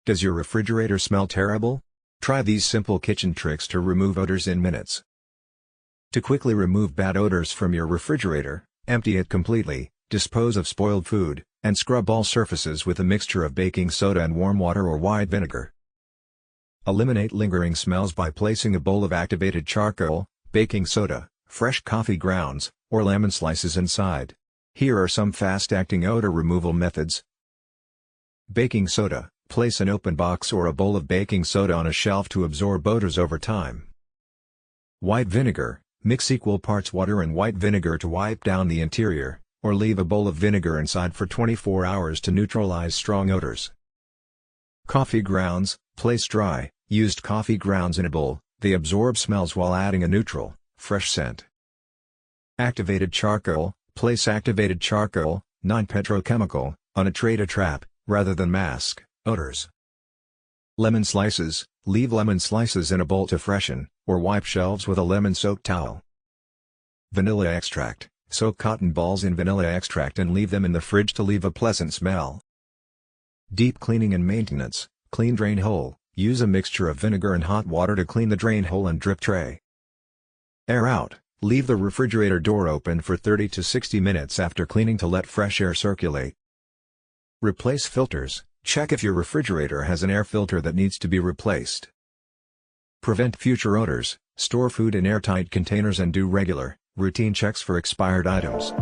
Does your refrigerator smell terrible? Try these simple kitchen tricks to remove odors in minutes. To quickly remove bad odors from your refrigerator, empty it completely, dispose of spoiled food, and scrub all surfaces with a mixture of baking soda and warm water or white vinegar. Eliminate lingering smells by placing a bowl of activated charcoal, baking soda, fresh coffee grounds, or lemon slices inside. Here are some fast-acting odor removal methods. Baking soda. Place an open box or a bowl of baking soda on a shelf to absorb odors over time. White vinegar. Mix equal parts water and white vinegar to wipe down the interior, or leave a bowl of vinegar inside for 24 hours to neutralize strong odors. Coffee grounds. Place dry, used coffee grounds in a bowl. They absorb smells while adding a neutral, fresh scent. Activated charcoal. Place activated charcoal, non-petrochemical, on a tray to trap, rather than mask, odors. Lemon slices. Leave lemon slices in a bowl to freshen, or wipe shelves with a lemon-soaked towel. Vanilla extract. Soak cotton balls in vanilla extract and leave them in the fridge to leave a pleasant smell. Deep cleaning and maintenance. Clean drain hole. Use a mixture of vinegar and hot water to clean the drain hole and drip tray. Air out. Leave the refrigerator door open for 30 to 60 minutes after cleaning to let fresh air circulate. Replace filters. Check if your refrigerator has an air filter that needs to be replaced. Prevent future odors. Store food in airtight containers and do regular, routine checks for expired items.